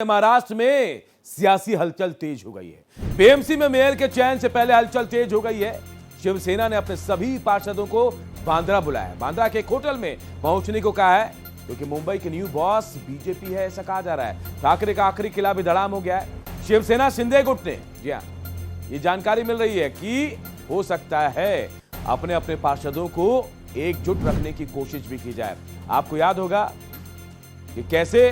महाराष्ट्र में सियासी हलचल तेज हो गई है। बीएमसी में मेयर के चयन से पहले हलचल तेज हो गई है। शिवसेना ने अपने सभी पार्षदों को बांद्रा बुलाया, बांद्रा के एक होटल में पहुंचने को कहा है, क्योंकि मुंबई के न्यू बॉस बीजेपी है, ऐसा कहा जा रहा है। ठाकरे का आखिरी किला भी धड़ाम हो गया है। शिवसेना शिंदे गुट ने, जी हां, ये जानकारी मिल रही है कि हो सकता है अपने अपने पार्षदों को एकजुट रखने की कोशिश भी की जाए। आपको याद होगा कि कैसे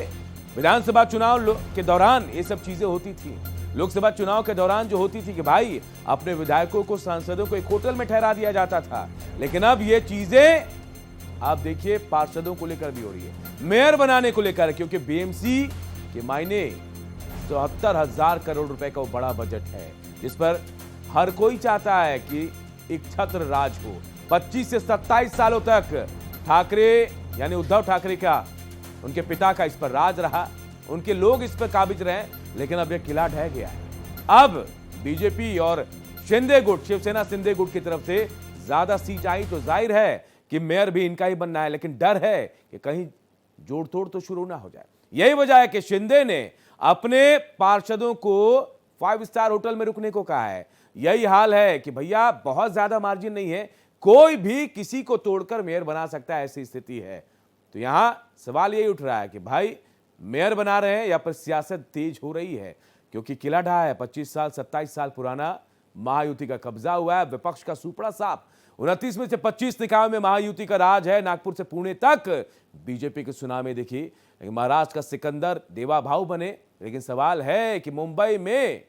विधानसभा चुनाव के दौरान ये सब चीजें होती थी। लोकसभा चुनाव के दौरान जो होती थी कि भाई अपने विधायकों को, सांसदों को एक होटल में ठहरा दिया जाता था, लेकिन अब ये चीजें आप देखिए पार्षदों को लेकर भी हो रही है, मेयर बनाने को लेकर, क्योंकि बीएमसी के मायने 74,000 करोड़ रुपए का वो बड़ा बजट है, जिस पर हर कोई चाहता है कि एक छत्र राज हो। 25 से 27 सालों तक ठाकरे यानी उद्धव ठाकरे का, उनके पिता का इस पर राज रहा, उनके लोग इस पर काबिज रहे, लेकिन अब यह किला ढह गया है। अब बीजेपी और शिंदे गुट, शिवसेना शिंदे गुट की तरफ से ज्यादा सीट आई तो जाहिर है कि मेयर भी इनका ही बनना है, लेकिन डर है कि कहीं जोड़ तोड़ तो शुरू ना हो जाए। यही वजह है कि शिंदे ने अपने पार्षदों को 5 स्टार होटल में रुकने को कहा है। यही हाल है कि भैया बहुत ज्यादा मार्जिन नहीं है, कोई भी किसी को तोड़कर मेयर बना सकता है, ऐसी स्थिति है। तो यहां सवाल यही उठ रहा है कि भाई मेयर बना रहे हैं या पर सियासत तेज हो रही है, क्योंकि किला ढहा है। 25 साल 27 साल पुराना महायुति का कब्जा हुआ है, विपक्ष का सुपड़ा साफ। 29 में से 25 निकायों में महायुति का राज है। नागपुर से पुणे तक बीजेपी की सुनामी देखी। महाराष्ट्र का सिकंदर देवा भाऊ बने, लेकिन सवाल है कि मुंबई में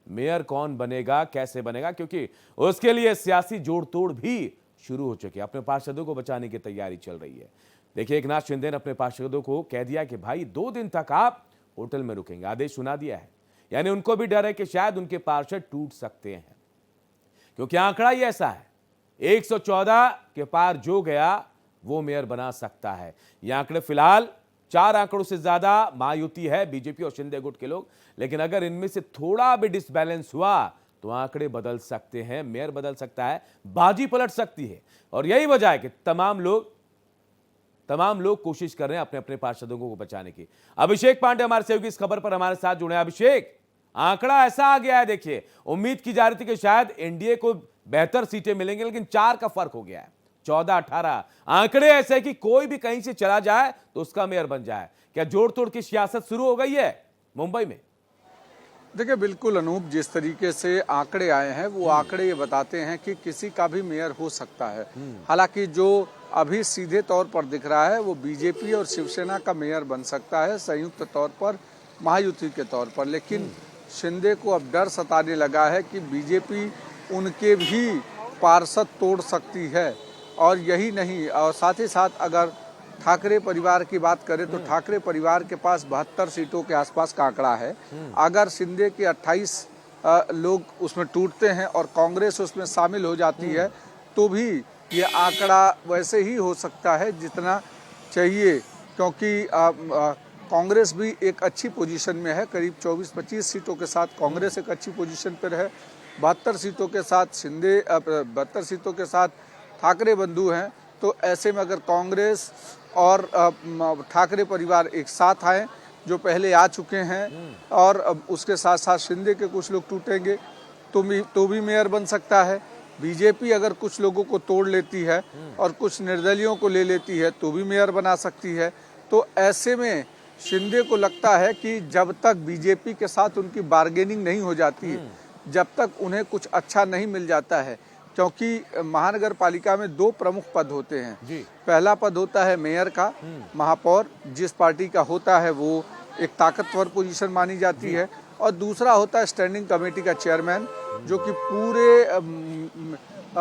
मेयर कौन बनेगा, कैसे बनेगा, क्योंकि उसके लिए सियासी जोड़ तोड़ भी शुरू हो चुकी है। अपने पार्षदों को बचाने की तैयारी चल रही है। देखिए, एकनाथ शिंदे ने अपने पार्षदों को कह दिया कि भाई 2 दिन तक आप होटल में रुकेंगे, आदेश सुना दिया है। यानी उनको भी डर है कि शायद उनके पार्षद टूट सकते हैं, क्योंकि आंकड़ा ही ऐसा है, 114 के पार जो गया वो मेयर बना सकता है। ये आंकड़े फिलहाल 4 आंकड़ों से ज्यादा महायुति है, बीजेपी और शिंदे गुट के लोग, लेकिन अगर इनमें से थोड़ा भी डिसबैलेंस हुआ तो आंकड़े बदल सकते हैं, मेयर बदल सकता है, बाजी पलट सकती है। और यही वजह है कि तमाम लोग कोशिश कर रहे हैं अपने अपने पार्षदों को बचाने की। अभिषेक पांडे हमारे सहयोगी इस खबर पर हमारे साथ जुड़े हैं। अभिषेक, आंकड़ा ऐसा आ गया है, देखिए उम्मीद की जा रही थी कि शायद एनडीए को बेहतर सीटें मिलेंगी, लेकिन 4 का फर्क हो गया है, 14-18। आंकड़े ऐसे कि कोई भी कहीं से चला जाए तो उसका मेयर बन जाए। क्या जोड़ तोड़ की सियासत शुरू हो गई है मुंबई में? देखिए, बिल्कुल अनूप, जिस तरीके से आंकड़े आए हैं वो आंकड़े ये बताते हैं कि किसी का भी मेयर हो सकता है। हालांकि जो अभी सीधे तौर पर दिख रहा है वो बीजेपी और शिवसेना का मेयर बन सकता है, संयुक्त तौर पर महायुति के तौर पर। लेकिन शिंदे को अब डर सताने लगा है कि बीजेपी उनके भी पार्षद तोड़ सकती है। और यही नहीं, और साथ ही साथ अगर ठाकरे परिवार की बात करें तो ठाकरे परिवार के पास 72 सीटों के आसपास का आंकड़ा है। अगर शिंदे के 28 लोग उसमें टूटते हैं और कांग्रेस उसमें शामिल हो जाती है तो भी ये आंकड़ा वैसे ही हो सकता है जितना चाहिए, क्योंकि कांग्रेस भी एक अच्छी पोजीशन में है। करीब 24-25 सीटों के साथ कांग्रेस एक अच्छी पोजीशन पर है। 72 सीटों के साथ शिंदे, 72 सीटों के साथ ठाकरे बंधु हैं। तो ऐसे में अगर कांग्रेस और ठाकरे परिवार एक साथ आए, जो पहले आ चुके हैं, और उसके साथ साथ शिंदे के कुछ लोग टूटेंगे तो भी मेयर बन सकता है। बीजेपी अगर कुछ लोगों को तोड़ लेती है और कुछ निर्दलियों को ले लेती है तो भी मेयर बना सकती है। तो ऐसे में शिंदे को लगता है कि जब तक बीजेपी के साथ उनकी बार्गेनिंग नहीं हो जाती, जब तक उन्हें कुछ अच्छा नहीं मिल जाता है, क्योंकि महानगर पालिका में 2 प्रमुख पद होते हैं जी। पहला पद होता है मेयर का, महापौर जिस पार्टी का होता है वो एक ताकतवर पोजीशन मानी जाती है, और दूसरा होता है स्टैंडिंग कमेटी का चेयरमैन, जो कि पूरे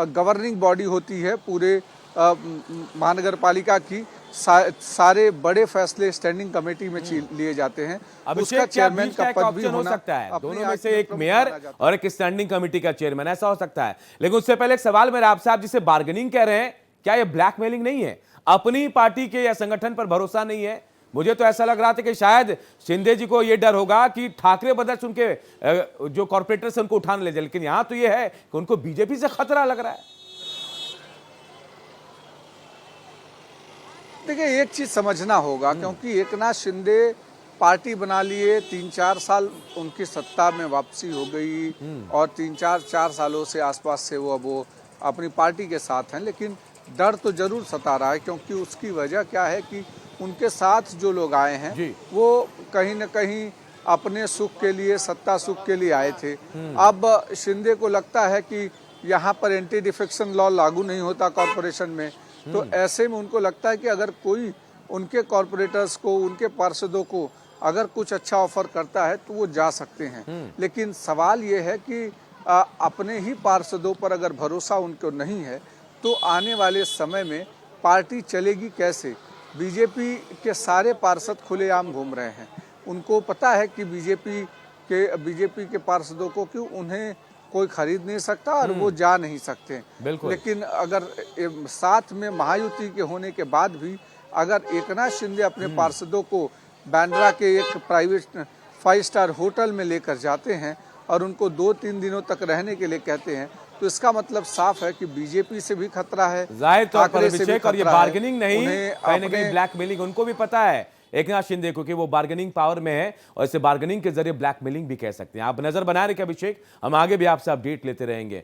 गवर्निंग बॉडी होती है पूरे महानगर पालिका की। सारे बड़े फैसले स्टैंडिंग कमेटी में लिए जाते हैं। उसका चेयरमैन का पद भी हो सकता है, दोनों में से एक मेयर और एक स्टैंडिंग कमेटी का चेयरमैन, ऐसा हो सकता है। लेकिन उससे पहले एक सवाल मेरा आपसे, आप जिसे बार्गेनिंग कह रहे हैं, क्या ये ब्लैकमेलिंग नहीं है? अपनी पार्टी के या संगठन पर भरोसा नहीं है? मुझे तो ऐसा लग रहा था कि शायद शिंदे जी को यह डर होगा कि ठाकरे ब्रदर्स उनके जो कॉर्पोरेटर्स उनको उठाने ले जाए, लेकिन यहां तो यह है कि उनको बीजेपी से खतरा लग रहा है। देखिए, एक चीज समझना होगा, क्योंकि एकनाथ शिंदे पार्टी बना लिए, 3-4 साल उनकी सत्ता में वापसी हो गई और 3-4 सालों से आसपास से वो अपनी पार्टी के साथ हैं, लेकिन डर तो जरूर सता रहा है, क्योंकि उसकी वजह क्या है कि उनके साथ जो लोग आए हैं जी। वो कहीं न कहीं अपने सुख के लिए, सत्ता सुख के लिए आए थे। अब शिंदे को लगता है कि यहाँ पर एंटी डिफेक्शन लॉ लागू नहीं होता कॉरपोरेशन में, तो ऐसे में उनको लगता है कि अगर कोई उनके कॉरपोरेटर्स को, उनके पार्षदों को अगर कुछ अच्छा ऑफर करता है तो वो जा सकते हैं। लेकिन सवाल ये है कि अपने ही पार्षदों पर अगर भरोसा उनको नहीं है तो आने वाले समय में पार्टी चलेगी कैसे? बीजेपी के सारे पार्षद खुलेआम घूम रहे हैं, उनको पता है कि बीजेपी के पार्षदों को कि उन्हें कोई खरीद नहीं सकता और वो जा नहीं सकते। बिल्कुल। लेकिन अगर साथ में महायुति के होने के बाद भी अगर एकनाथ शिंदे अपने पार्षदों को बांद्रा के एक प्राइवेट 5 स्टार होटल में लेकर जाते हैं और उनको 2-3 दिनों तक रहने के लिए कहते हैं, तो इसका मतलब साफ है कि बीजेपी से भी खतरा है, जाहिर तौर पर ठाकरे से भी अभिषेक, और ये खतरा है। बार्गेनिंग नहीं, उन्हें कहीं ना अपने कहीं ब्लैकमेलिंग उनको भी पता है एकनाथ शिंदे को कि वो बार्गेनिंग पावर में है और इसे बार्गेनिंग के जरिए ब्लैकमेलिंग भी कह सकते हैं। आप नजर बना रहे कि अभिषेक, हम आगे भी आपसे अपडेट लेते रहेंगे।